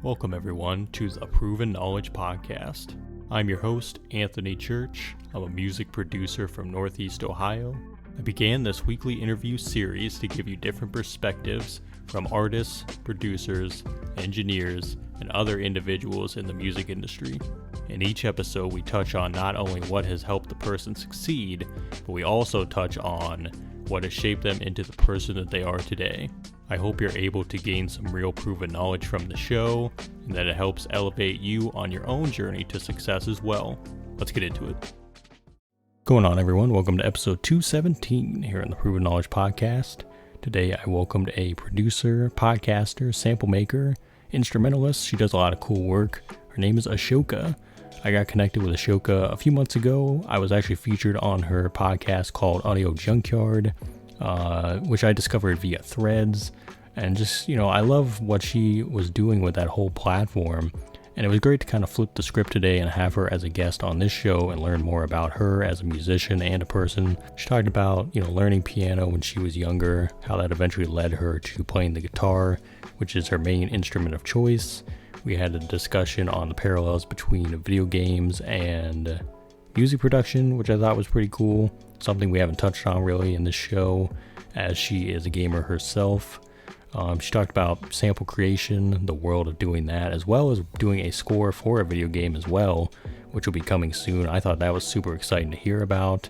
Welcome everyone to the Proven Knowledge Podcast. I'm your host, Anthony Church. I'm a music producer from Northeast Ohio. I began this weekly interview series to give you different perspectives from artists, producers, engineers, and other individuals in the music industry. In each episode, we touch on not only what has helped the person succeed, but we also touch on what has shaped them into the person that they are today. I hope you're able to gain some real proven knowledge from the show, and that it helps elevate you on your own journey to success as well. Let's get into it. What's going on, everyone? Welcome to episode 217 here on the Proven Knowledge Podcast. Today I welcomed a producer, podcaster, sample maker, instrumentalist. She does a lot of cool work. Her name is Ashōka. I got connected with Ashōka a few months ago. I was actually featured on her podcast called Audio Junkyard, which I discovered via Threads. And just, I love what she was doing with that whole platform. And it was great to kind of flip the script today and have her as a guest on this show and learn more about her as a musician and a person. She talked about, learning piano when she was younger, how that eventually led her to playing the guitar, which is her main instrument of choice. We had a discussion on the parallels between video games and music production, which I thought was pretty cool. Something we haven't touched on really in this show, as she is a gamer herself. She talked about sample creation, the world of doing that, as well as doing a score for a video game as well, which will be coming soon. I thought that was super exciting to hear about.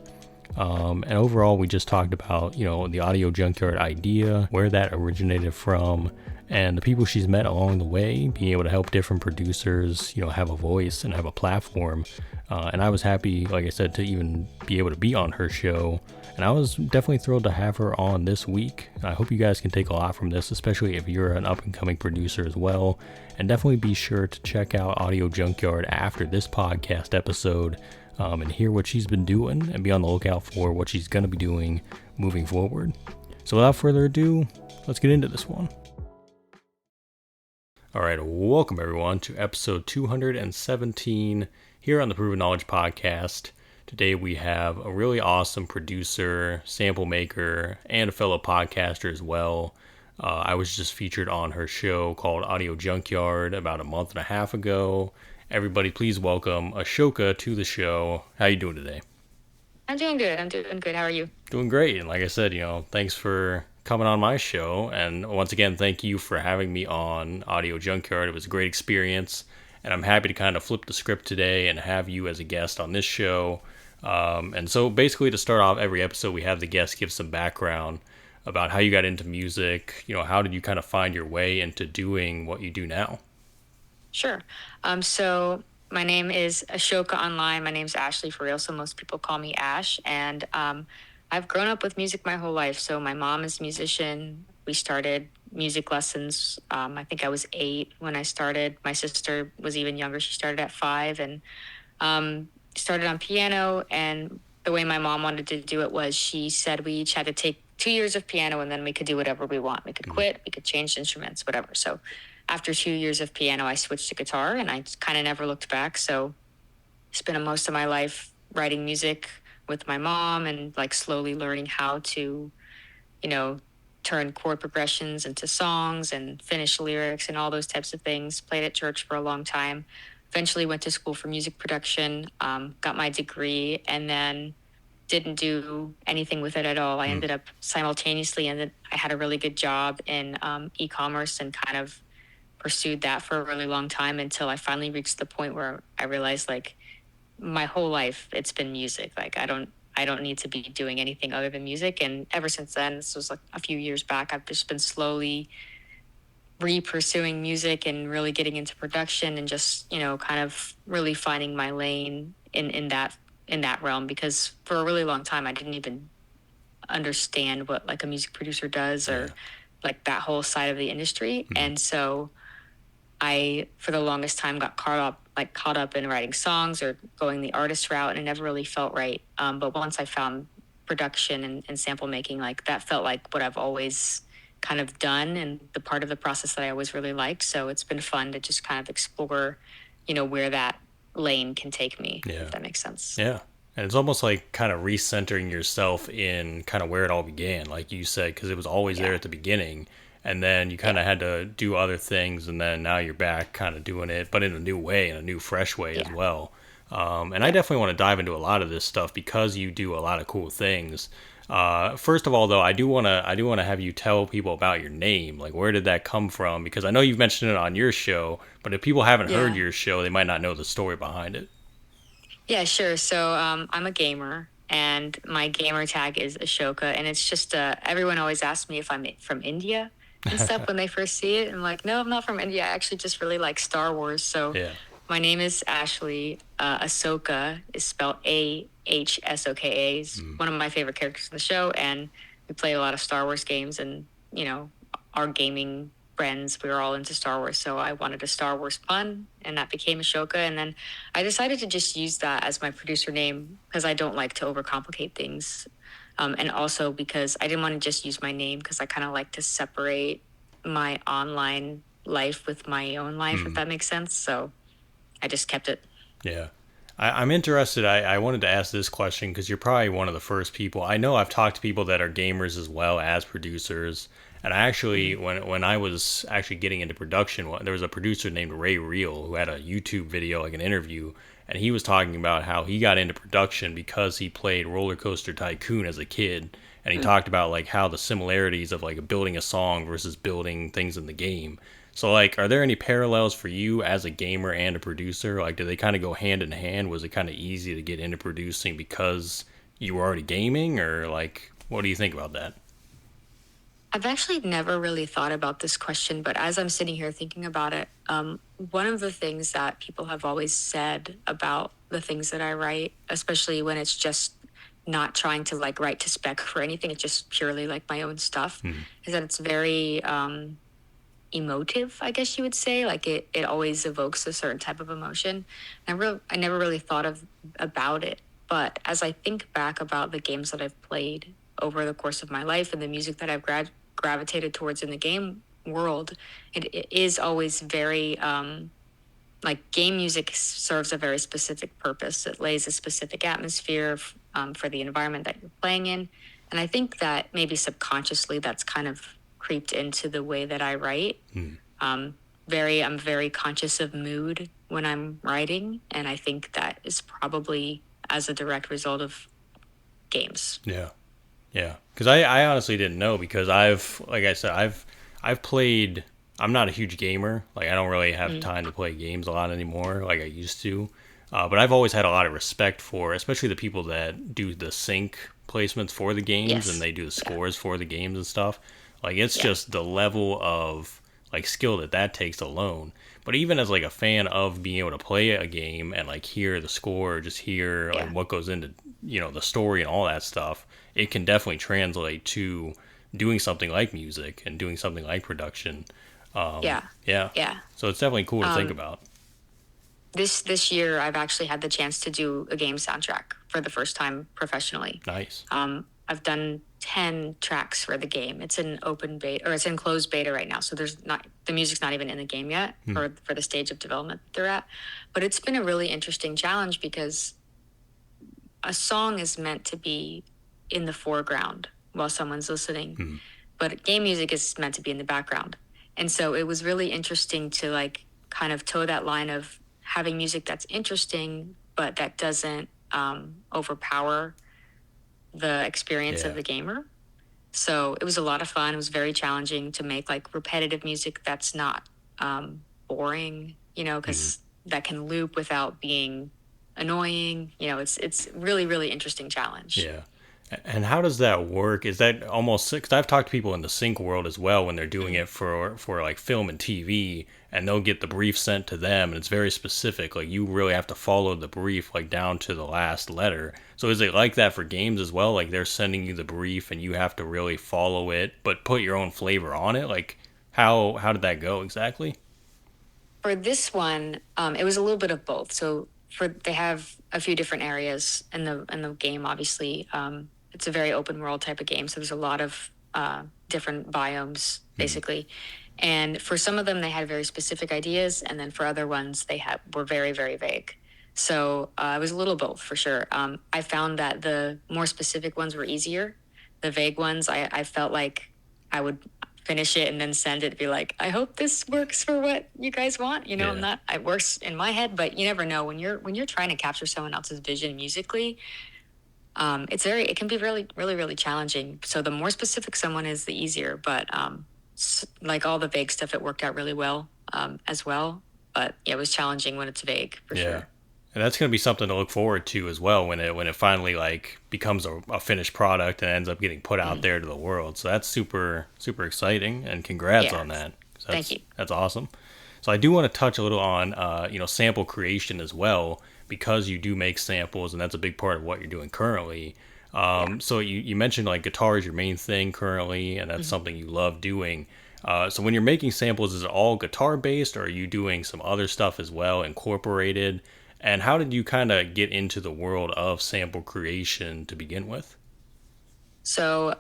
And overall, we just talked about, the Audio Junkyard idea, where that originated from, and the people she's met along the way, being able to help different producers, have a voice and have a platform. And I was happy, like I said, to even be able to be on her show. And I was definitely thrilled to have her on this week. I hope you guys can take a lot from this, especially if you're an up-and-coming producer as well. And definitely be sure to check out Audio Junkyard after this podcast episode and hear what she's been doing and be on the lookout for what she's going to be doing moving forward. So without further ado, let's get into this one. All right, welcome everyone to episode 217 here on the Proven Knowledge Podcast. Today we have a really awesome producer, sample maker, and a fellow podcaster as well. I was just featured on her show called Audio Junkyard about a month and a half ago. Everybody, please welcome Ashōka to the show. How you doing today? I'm doing good. How are you? Doing great. And like I said, thanks for coming on my show. And once again, thank you for having me on Audio Junkyard. It was a great experience. And I'm happy to kind of flip the script today and have you as a guest on this show. And so basically to start off every episode, we have the guest give some background about how you got into music. How did you kind of find your way into doing what you do now? Sure. So my name is Ashōka online. My name's Ashley for real, so most people call me Ash. And I've grown up with music my whole life. So my mom is a musician. We started music lessons. I think I was 8 when I started. My sister was even younger. She started at 5 and started on piano. And the way my mom wanted to do it was she said we each had to take 2 years of piano and then we could do whatever we want. We could quit, we could change instruments, whatever. So after 2 years of piano, I switched to guitar and I kind of never looked back. So I spent most of my life writing music with my mom and slowly learning how to, turn chord progressions into songs and finish lyrics and all those types of things. Played at church for a long time. Eventually went to school for music production, got my degree, and then didn't do anything with it at all. I ended up simultaneously, I had a really good job in e-commerce and kind of pursued that for a really long time until I finally reached the point where I realized my whole life it's been music. I don't need to be doing anything other than music. And ever since then, this was a few years back, I've just been slowly re-pursuing music and really getting into production and just, kind of really finding my lane in that realm, because for a really long time I didn't even understand what a music producer does or that whole side of the industry. Mm-hmm. And so I, for the longest time, got caught up in writing songs or going the artist route, and it never really felt right. But once I found production and sample making, that felt like what I've always kind of done and the part of the process that I always really liked. So it's been fun to just kind of explore, where that lane can take me, if that makes sense. Yeah. And it's almost like kind of recentering yourself in kind of where it all began, like you said, because it was always there at the beginning. and then you kind Yeah. of had to do other things, and then now you're back kind of doing it, but in a new way, in a new, fresh way as Yeah. well. And I Yeah. definitely want to dive into a lot of this stuff because you do a lot of cool things. First of all, though, I do want to have you tell people about your name. Like, where did that come from? Because I know you've mentioned it on your show, but if people haven't heard Yeah. your show, they might not know the story behind it. Yeah, sure. So I'm a gamer, and my gamer tag is Ashōka, and it's just everyone always asks me if I'm from India and stuff when they first see it. I'm like, no, I'm not from India. I actually just really like Star Wars. So Yeah. my name is Ashley. Ahsoka is spelled Ahsoka. Is Mm. one of my favorite characters in the show, and we play a lot of Star Wars games, and our gaming friends, we were all into Star Wars, so I wanted a Star Wars pun, and that became Ashoka. And then I decided to just use that as my producer name because I don't like to overcomplicate things, and also because I didn't want to just use my name because I kind of like to separate my online life with my own life, if Mm. that makes sense. So I just kept it. Yeah. I'm interested. I wanted to ask this question because you're probably one of the first people. I know I've talked to people that are gamers as well as producers. And I actually, Mhm. when I was actually getting into production, there was a producer named Ray Real who had a YouTube video, like an interview, and he was talking about how he got into production because he played Roller Coaster Tycoon as a kid. And he talked about like how the similarities of like building a song versus building things in the game. So, like, are there any parallels for you as a gamer and a producer? Like, do they kind of go hand in hand? Was it kind of easy to get into producing because you were already gaming, or like, what do you think about that? I've actually never really thought about this question, but as I'm sitting here thinking about it, one of the things that people have always said about the things that I write, especially when it's just not trying to like write to spec for anything, it's just purely like my own stuff, Hmm. is that it's very emotive, I guess you would say. Like it always evokes a certain type of emotion. I never really thought of about it, but as I think back about the games that I've played over the course of my life and the music that I've gravitated towards in the game world, it is always very like game music serves a very specific purpose. It lays a specific atmosphere for the environment that you're playing in, and I think that maybe subconsciously that's kind of creeped into the way that I write. Hmm. Um, I'm very conscious of mood when I'm writing, and I think that is probably as a direct result of games. Yeah. Yeah, because I honestly didn't know because like I said, I've played. I'm not a huge gamer. Like I don't really have Mm. time to play games a lot anymore, like I used to. But I've always had a lot of respect for, especially the people that do the sync placements for the games and Yes. they do the Yeah. scores for the games and stuff. Like it's Yeah. just the level of like skill that takes alone. But even as like a fan of being able to play a game and like hear the score, just hear like Yeah. what goes into the story and all that stuff, it can definitely translate to doing something like music and doing something like production. Yeah. Yeah, Yeah. so it's definitely cool to think Um, about. this year I've actually had the chance to do a game soundtrack for the first time professionally. Nice. I've done 10 tracks for the game. It's in open beta, or it's in closed beta right now. So the music's not even in the game yet, Hmm. or for the stage of development they're at. But it's been a really interesting challenge because a song is meant to be in the foreground while someone's listening, Hmm. but game music is meant to be in the background. And so it was really interesting to like kind of toe that line of having music that's interesting, but that doesn't overpower the experience of Yeah. the gamer. So it was a lot of fun. It was very challenging to make like repetitive music that's not boring, Hmm. because that can loop without being annoying. It's really really interesting challenge. Yeah. And how does that work? Is that almost because I've talked to people in the sync world as well when they're doing Mhm. it for like film and TV, and they'll get the brief sent to them, and it's very specific. Like you really have to follow the brief like down to the last letter. So is it like that for games as well? Like they're sending you the brief, and you have to really follow it, but put your own flavor on it. Like how did that go exactly? For this one, it was a little bit of both. So they have a few different areas in the game. Obviously, it's a very open world type of game. So there's a lot of different biomes Hmm. basically. And for some of them, they had very specific ideas, and then for other ones, were very very vague. So it was a little both for sure. I found that the more specific ones were easier. The vague ones, I felt like I would finish it and then send it, be like, I hope this works for what you guys want. It works in my head, but you never know when you're trying to capture someone else's vision musically. It can be really, really, really challenging. So the more specific someone is, the easier. But like all the vague stuff, it worked out really well as well. But yeah, it was challenging when it's vague for sure. And that's going to be something to look forward to as well when it finally like becomes a finished product and ends up getting put out there to the world. So that's super, super exciting, and congrats on that. Thank you. That's awesome. So I do want to touch a little on sample creation as well, because you do make samples, and that's a big part of what you're doing currently. So you mentioned like guitar is your main thing currently, and that's something you love doing. So when you're making samples, is it all guitar based, or are you doing some other stuff as well incorporated? And how did you kind of get into the world of sample creation to begin with? So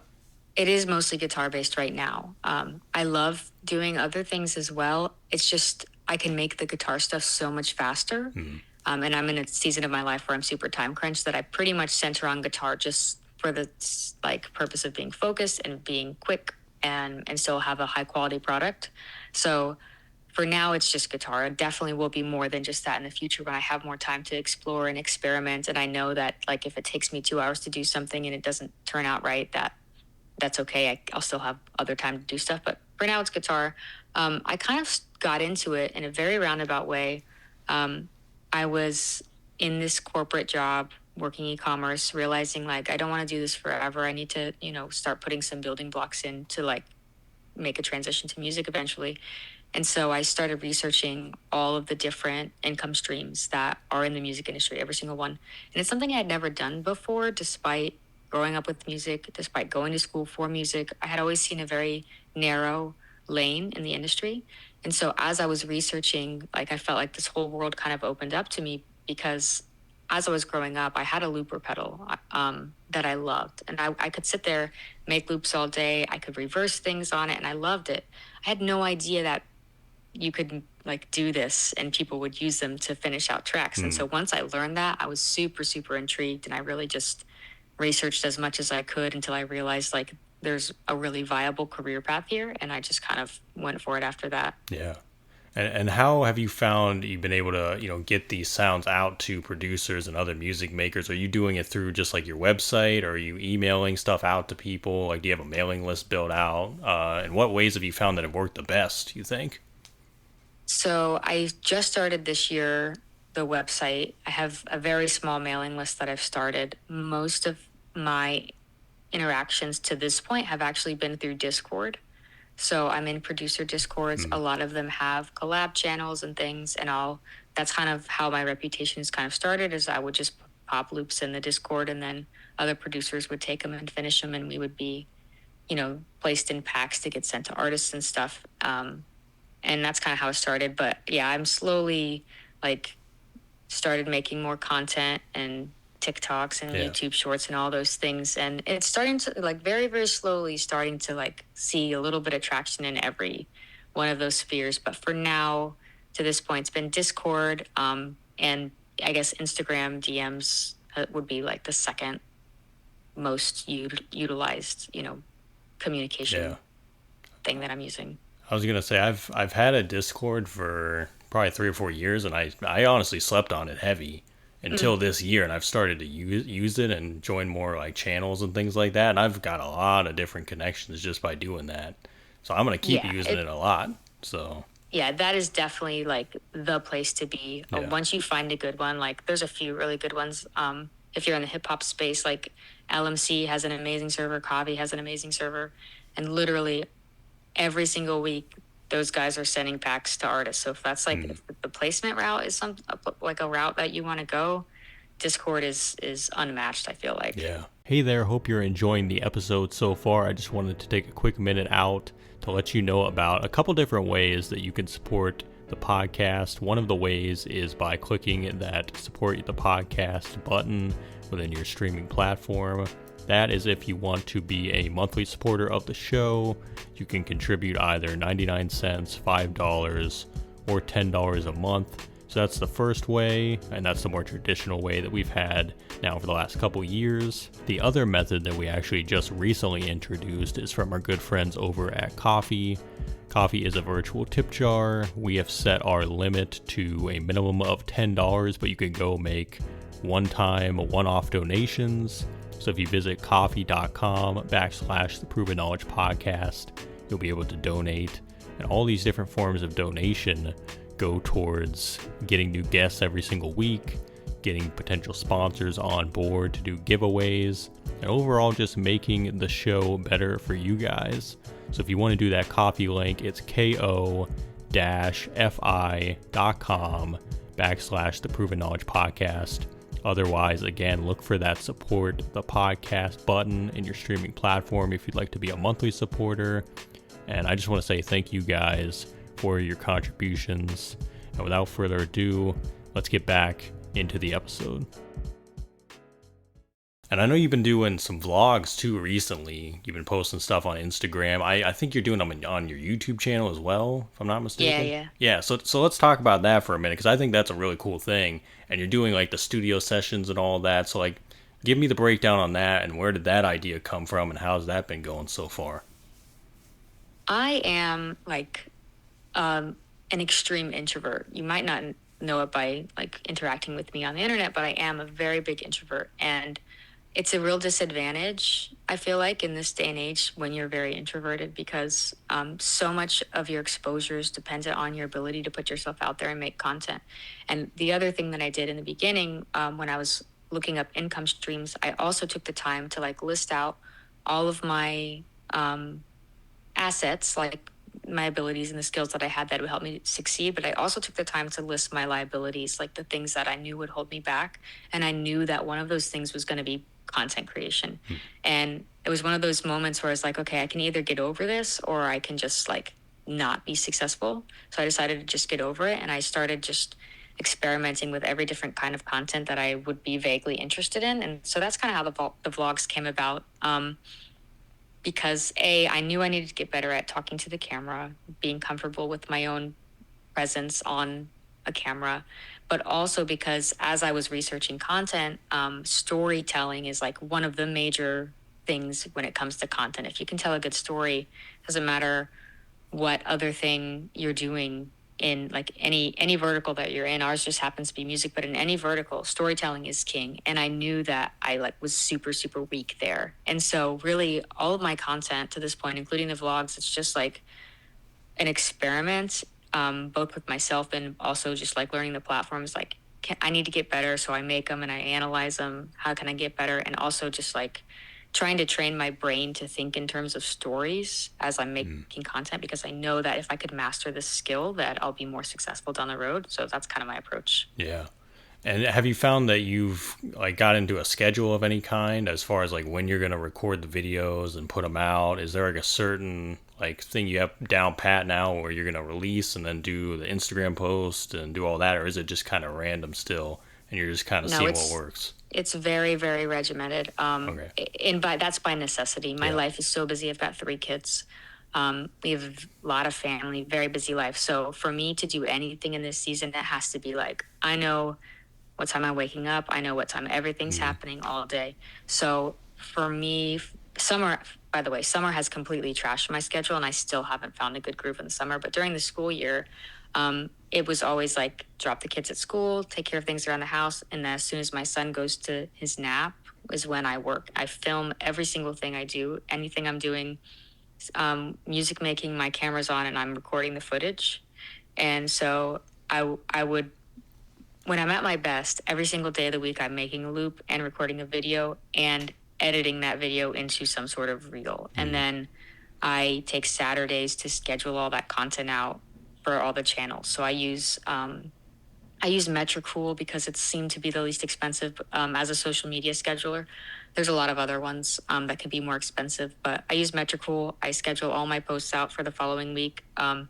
it is mostly guitar based right now. I love doing other things as well. It's just I can make the guitar stuff so much faster. And I'm in a season of my life where I'm super time crunched that I pretty much center on guitar just for the like purpose of being focused and being quick and still have a high quality product. So for now, it's just guitar. It definitely will be more than just that in the future when I have more time to explore and experiment. And I know that like if it takes me 2 hours to do something and it doesn't turn out right, that's okay. I'll still have other time to do stuff. But for now, it's guitar. I kind of got into it in a very roundabout way. I was in this corporate job working e-commerce, realizing like I don't want to do this forever. I need to, start putting some building blocks in to like make a transition to music eventually. And so I started researching all of the different income streams that are in the music industry, every single one. And it's something I had never done before, despite growing up with music, despite going to school for music. I had always seen a very narrow lane in the industry. And so as I was researching, like I felt like this whole world kind of opened up to me, because as I was growing up, I had a looper pedal that I loved. And I could sit there, make loops all day. I could reverse things on it, and I loved it. I had no idea that you could like do this and people would use them to finish out tracks. And so once I learned that, I was super, super intrigued, and I really just researched as much as I could until I realized like there's a really viable career path here, and I just kind of went for it after that. Yeah. And how have you found you've been able to, get these sounds out to producers and other music makers? Are you doing it through just like your website, or are you emailing stuff out to people? Like, do you have a mailing list built out? And what ways have you found that have worked the best, you think? So I just started this year the website. I have a very small mailing list that I've started. Most of my interactions to this point have actually been through Discord. So I'm in producer Discords. A lot of them have collab channels and things, and that's kind of how my reputation is kind of started, is I would just pop loops in the Discord, and then other producers would take them and finish them, and we would be, placed in packs to get sent to artists and stuff. And that's kind of how it started. But yeah, I'm slowly like started making more content and TikToks and YouTube shorts and all those things. And it's starting to like very, very slowly starting to like see a little bit of traction in every one of those spheres. But for now, to this point, it's been Discord. And I guess Instagram DMs would be like the second most utilized, communication thing that I'm using. I was gonna say I've had a Discord for probably 3 or 4 years, and I honestly slept on it heavy until this year, and I've started to use it and join more like channels and things like that, and I've got a lot of different connections just by doing that. So I'm gonna keep using it a lot. So yeah, that is definitely like the place to be. Once you find a good one, like there's a few really good ones. If you're in the hip hop space, like LMC has an amazing server, Kavi has an amazing server, and literally every single week those guys are sending packs to artists. So if that's like if the placement route is like a route that you want to go, Discord is unmatched, I feel like. Yeah. Hey there, hope you're enjoying the episode so far. I just wanted to take a quick minute out to let you know about a couple different ways that you can support the podcast. One of the ways is by clicking that support the podcast button within your streaming platform. That is if you want to be a monthly supporter of the show. You can contribute either 99 cents, $5, or $10 a month. So that's the first way, and that's the more traditional way that we've had now for the last couple years. The other method that we actually just recently introduced is from our good friends over at Ko-fi. Ko-fi is a virtual tip jar. We have set our limit to a minimum of $10, but you can go make one-time, one-off donations. So if you visit ko-fi.com/the Proven Knowledge Podcast, you'll be able to donate. And all these different forms of donation go towards getting new guests every single week, getting potential sponsors on board to do giveaways, and overall just making the show better for you guys. So if you want to do that Ko-fi link, it's ko-fi.com/the Proven Knowledge Podcast. Otherwise, again, look for that support the podcast button in your streaming platform if you'd like to be a monthly supporter. And I just want to say thank you guys for your contributions. And without further ado, let's get back into the episode. And I know you've been doing some vlogs too recently. You've been posting stuff on Instagram. I think you're doing them on your YouTube channel as well, if I'm not mistaken. Yeah, so let's talk about that for a minute, because I think that's a really cool thing. And you're doing like the studio sessions and all that. So like, give me the breakdown on that, and where did that idea come from, and how's that been going so far? I am an extreme introvert. You might not know it by like interacting with me on the internet, but I am a very big introvert, and it's a real disadvantage, I feel like, in this day and age when you're very introverted, because so much of your exposure is dependent on your ability to put yourself out there and make content. And the other thing that I did in the beginning, when I was looking up income streams, I also took the time to like list out all of my assets, like my abilities and the skills that I had that would help me succeed. But I also took the time to list my liabilities, like the things that I knew would hold me back. And I knew that one of those things was going to be content creation. And it was one of those moments where I was like, okay, I can either get over this or I can just like not be successful. So I decided to just get over it. And I started just experimenting with every different kind of content that I would be vaguely interested in. And so that's kind of how the vlogs came about. Because I knew I needed to get better at talking to the camera, being comfortable with my own presence on a camera, but also because as I was researching content, storytelling is like one of the major things when it comes to content. If you can tell a good story, doesn't matter what other thing you're doing in like any vertical that you're in. Ours just happens to be music, but in any vertical, storytelling is king. And I knew that I like was super, super weak there. And so really all of my content to this point, including the vlogs, it's just like an experiment, both with myself and also just like learning the platforms. Like I need to get better. So I make them and I analyze them. How can I get better? And also just like trying to train my brain to think in terms of stories as I'm making content, because I know that if I could master this skill, that I'll be more successful down the road. So that's kind of my approach. Yeah. And have you found that you've like got into a schedule of any kind as far as like when you're going to record the videos and put them out? Is there like a certain like thing you have down pat now where you're going to release and then do the Instagram post and do all that? Or is it just kind of random still and you're just kind of seeing what works? It's very, very regimented. Okay. And that's by necessity. My life is so busy. I've got 3 kids. We have a lot of family, very busy life. So for me to do anything in this season, it has to be like, I know what time I'm waking up. I know what time everything's happening all day. So for me, summer has completely trashed my schedule, and I still haven't found a good groove in the summer. But during the school year, it was always like drop the kids at school, take care of things around the house. And then as soon as my son goes to his nap is when I work. I film every single thing I do, anything I'm doing, music making, my camera's on and I'm recording the footage. And so I would, when I'm at my best, every single day of the week, I'm making a loop and recording a video and editing that video into some sort of reel. And then I take Saturdays to schedule all that content out for all the channels. So I use Metricool because it seemed to be the least expensive as a social media scheduler. There's a lot of other ones that can be more expensive, but I use Metricool. I schedule all my posts out for the following week. And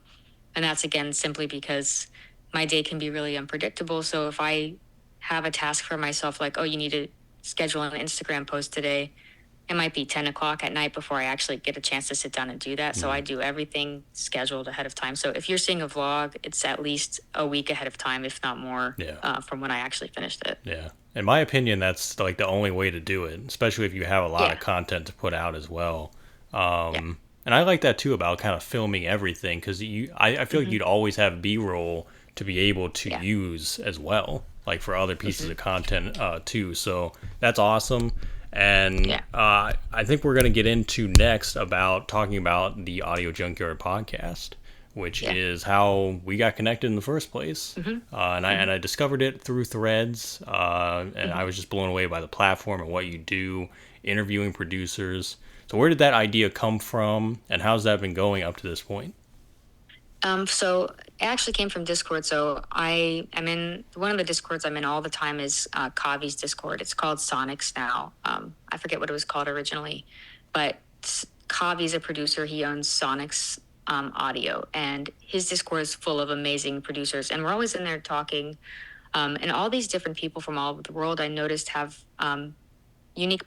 that's, again, simply because my day can be really unpredictable. So if I have a task for myself, like, oh, you need to schedule an Instagram post today, it might be 10 o'clock at night before I actually get a chance to sit down and do that. So I do everything scheduled ahead of time. So if you're seeing a vlog, it's at least a week ahead of time, if not more, from when I actually finished it. Yeah. In my opinion, that's like the only way to do it, especially if you have a lot of content to put out as well. And I like that too about kind of filming everything, because I feel like you'd always have B-roll to be able to use as well, like for other pieces of content too. So that's awesome. And I think we're going to get into next about talking about the Audio Junkyard podcast, which is how we got connected in the first place. And I discovered it through Threads, and I was just blown away by the platform and what you do, interviewing producers. So where did that idea come from, and how's that been going up to this point? So it actually came from Discord. So I'm in one of the Discords I'm in all the time is Kavi's Discord. It's called Sonics now. I forget what it was called originally, but Kavi's a producer. He owns Sonics Audio, and his Discord is full of amazing producers. And we're always in there talking. And all these different people from all over the world, I noticed, have unique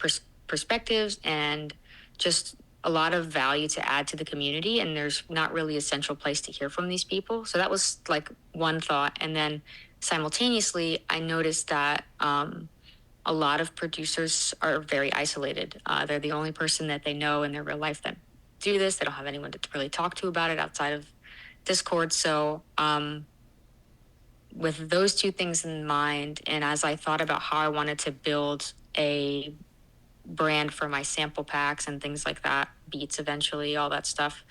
perspectives and just a lot of value to add to the community, and there's not really a central place to hear from these people. So that was like one thought. And then simultaneously, I noticed that a lot of producers are very isolated. They're the only person that they know in their real life that do this. They don't have anyone to really talk to about it outside of Discord. So with those two things in mind, and as I thought about how I wanted to build a brand for my sample packs and things like that, beats eventually, all that stuff,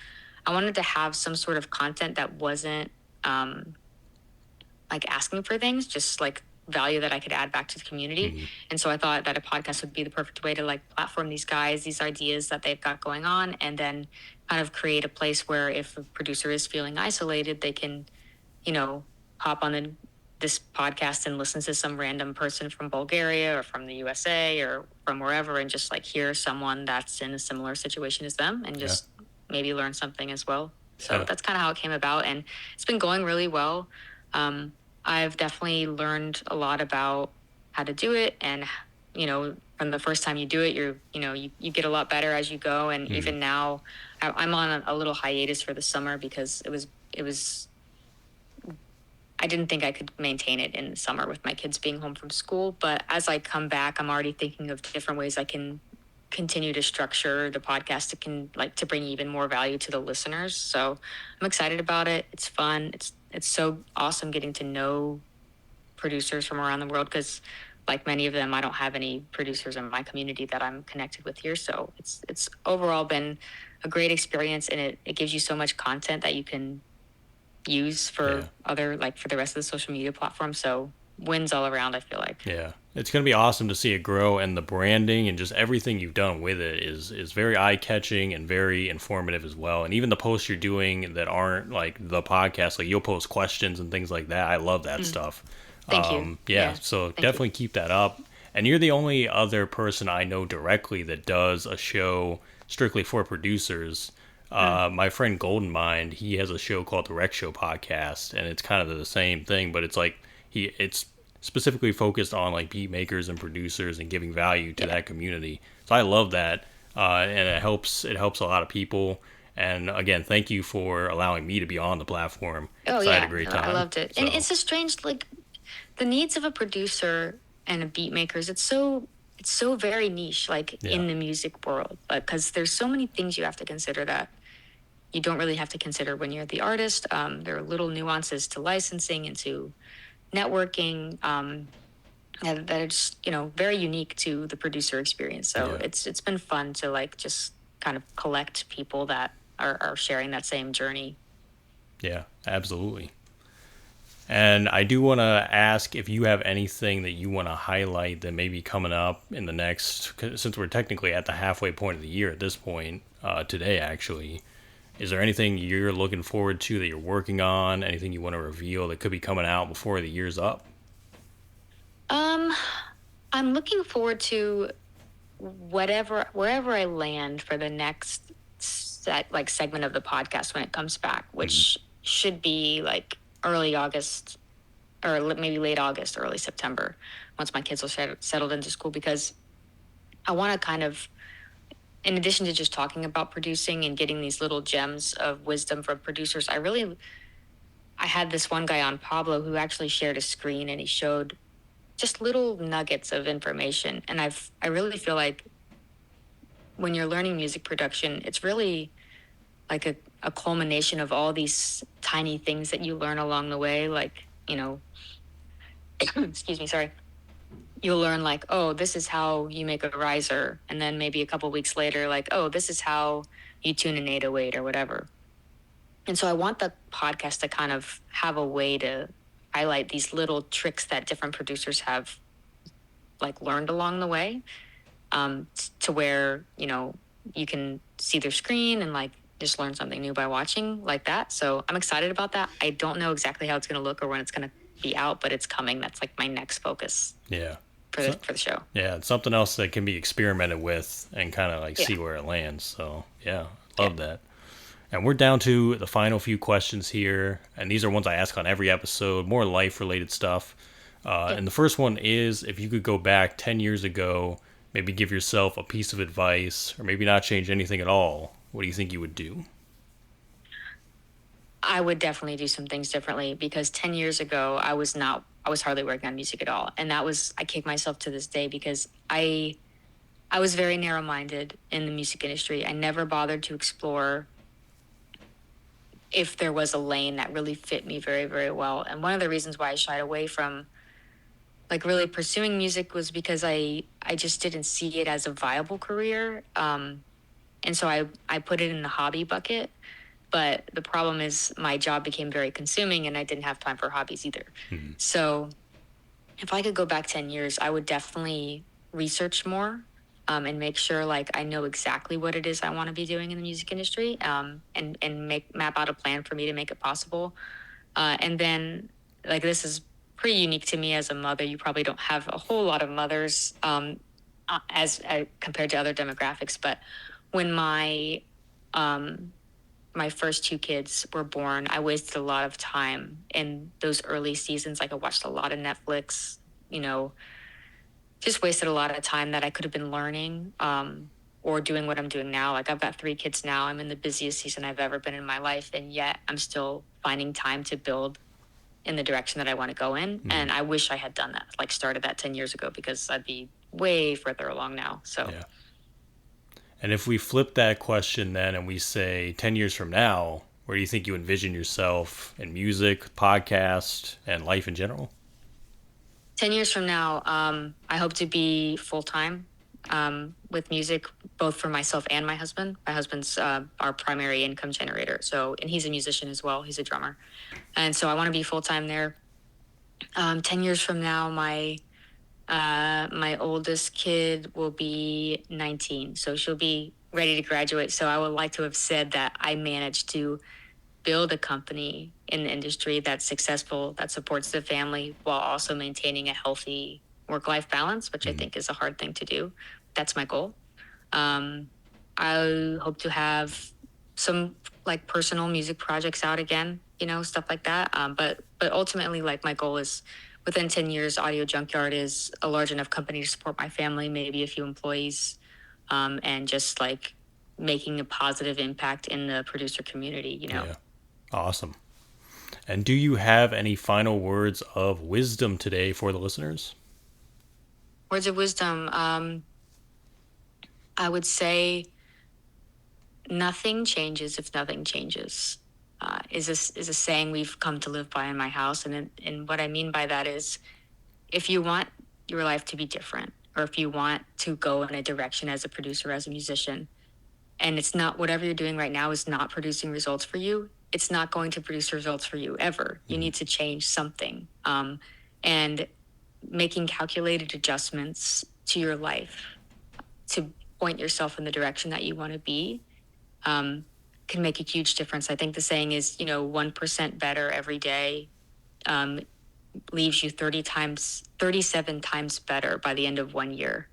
I wanted to have some sort of content that wasn't like asking for things, just like value that I could add back to the community. And so I thought that a podcast would be the perfect way to like platform these guys, these ideas that they've got going on, and then kind of create a place where if a producer is feeling isolated, they can, hop on this podcast and listen to some random person from Bulgaria or from the USA or from wherever, and just like hear someone that's in a similar situation as them, and just maybe learn something as well. So that's kind of how it came about, and it's been going really well. I've definitely learned a lot about how to do it, and from the first time you do it, you get a lot better as you go. And even now, I'm on a little hiatus for the summer because it was I didn't think I could maintain it in the summer with my kids being home from school. But as I come back, I'm already thinking of different ways I can continue to structure the podcast to bring even more value to the listeners. So I'm excited about it. It's fun. It's so awesome getting to know producers from around the world, because like many of them, I don't have any producers in my community that I'm connected with here. So it's overall been a great experience, and it gives you so much content that you can use for for the rest of the social media platforms. So wins all around, I feel like. Yeah, it's going to be awesome to see it grow, and the branding and just everything you've done with it is very eye-catching and very informative as well. And even the posts you're doing that aren't like the podcast, like you'll post questions and things like that. I love that stuff. Thank you. Yeah, so definitely keep that up. And you're the only other person I know directly that does a show strictly for producers. My friend Golden Mind, he has a show called the Rec Show Podcast, and it's kind of the same thing, but it's like it's specifically focused on like beat makers and producers and giving value to that community. So I love that, and it helps a lot of people. And again, thank you for allowing me to be on the platform. Oh I had a great time. I loved it. So. And it's a strange, like, the needs of a producer and a beat makers. It's so very niche, like in the music world, because there's so many things you have to consider that you don't really have to consider when you're the artist. There are little nuances to licensing and to networking that are just, very unique to the producer experience. So it's been fun to like just kind of collect people that are sharing that same journey. Yeah, absolutely. And I do want to ask if you have anything that you want to highlight that may be coming up in the next, since we're technically at the halfway point of the year at this point, today actually. Is there anything you're looking forward to that you're working on? Anything you want to reveal that could be coming out before the year's up? I'm looking forward to wherever I land for the next segment of the podcast when it comes back, which should be like early August, or maybe late August, early September, once my kids are settled into school, because I want to kind of in addition to just talking about producing and getting these little gems of wisdom from producers, I had this one guy on, Pablo, who actually shared a screen and he showed just little nuggets of information. And I really feel like when you're learning music production, it's really like a culmination of all these tiny things that you learn along the way. Like, excuse me, sorry. You'll learn like, oh, this is how you make a riser. And then maybe a couple weeks later, like, oh, this is how you tune an 808 or whatever. And so I want the podcast to kind of have a way to highlight these little tricks that different producers have like learned along the way, to where, you can see their screen and like just learn something new by watching like that. So I'm excited about that. I don't know exactly how it's going to look or when it's going to be out, but it's coming. That's like my next focus. Yeah. For the show. Yeah, it's something else that can be experimented with and kind of like see where it lands. So yeah, love that. And we're down to the final few questions here, and these are ones I ask on every episode, more life-related stuff. And the first one is, if you could go back 10 years ago, maybe give yourself a piece of advice, or maybe not change anything at all, what do you think you would do? I would definitely do some things differently, because 10 years ago, I was hardly working on music at all. And I kick myself to this day because I was very narrow-minded in the music industry. I never bothered to explore if there was a lane that really fit me very, very well. And one of the reasons why I shied away from like really pursuing music was because I just didn't see it as a viable career. And so I put it in the hobby bucket. But the problem is my job became very consuming and I didn't have time for hobbies either. Mm-hmm. So if I could go back 10 years, I would definitely research more, and make sure like I know exactly what it is I want to be doing in the music industry, and map out a plan for me to make it possible. And then like this is pretty unique to me as a mother. You probably don't have a whole lot of mothers, as compared to other demographics. But when my first two kids were born, I wasted a lot of time in those early seasons. Like I watched a lot of Netflix, just wasted a lot of time that I could have been learning, or doing what I'm doing now. Like I've got 3 kids now. I'm in the busiest season I've ever been in my life. And yet I'm still finding time to build in the direction that I want to go in. Mm-hmm. And I wish I had done that, like started that 10 years ago, because I'd be way further along now. So, yeah. And if we flip that question then and we say 10 years from now, where do you think you envision yourself in music, podcast, and life in general? 10 years from now, I hope to be full-time with music, both for myself and my husband. My husband's our primary income generator. And he's a musician as well. He's a drummer. And so I want to be full-time there. 10 years from now, my oldest kid will be 19, so she'll be ready to graduate. So I would like to have said that I managed to build a company in the industry that's successful, that supports the family while also maintaining a healthy work-life balance, which I think is a hard thing to do. That's my goal. I hope to have some like personal music projects out again, stuff like that. But ultimately, like my goal is, within 10 years, Audio Junkyard is a large enough company to support my family, maybe a few employees, and just like making a positive impact in the producer community, Yeah. Awesome. And do you have any final words of wisdom today for the listeners? Words of wisdom. I would say nothing changes if nothing changes. Is a saying we've come to live by in my house. And what I mean by that is, if you want your life to be different, or if you want to go in a direction as a producer, as a musician, and it's not, whatever you're doing right now is not producing results for you, it's not going to produce results for you ever. You need to change something. And making calculated adjustments to your life to point yourself in the direction that you want to be, can make a huge difference. I think the saying is, 1% better every day leaves you 37 times better by the end of 1 year.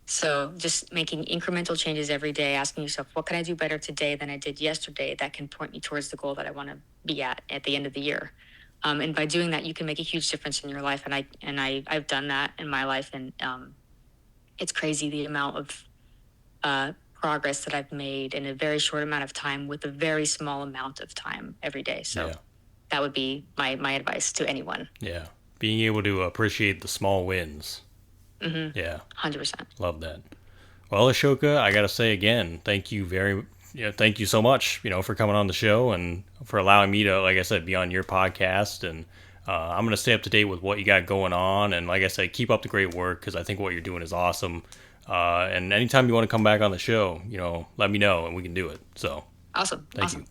So just making incremental changes every day, asking yourself, what can I do better today than I did yesterday that can point me towards the goal that I want to be at the end of the year. And by doing that, you can make a huge difference in your life. And I've done that in my life. And it's crazy the amount of progress that I've made in a very short amount of time with a very small amount of time every day. So that would be my advice to anyone. Yeah. Being able to appreciate the small wins. Mm-hmm. Yeah. 100%. Love that. Well, Ashōka, I got to say again, thank you thank you so much, for coming on the show and for allowing me to, like I said, be on your podcast. And I'm going to stay up to date with what you got going on. And like I said, keep up the great work because I think what you're doing is awesome. And anytime you want to come back on the show, let me know and we can do it. So awesome. Thank you.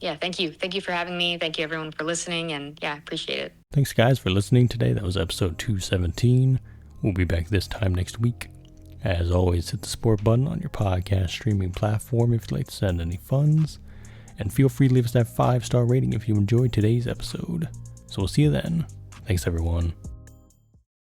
Yeah, thank you. Thank you for having me. Thank you, everyone, for listening. And yeah, appreciate it. Thanks, guys, for listening today. That was episode 217. We'll be back this time next week. As always, hit the support button on your podcast streaming platform if you'd like to send any funds. And feel free to leave us that 5-star rating if you enjoyed today's episode. So we'll see you then. Thanks, everyone.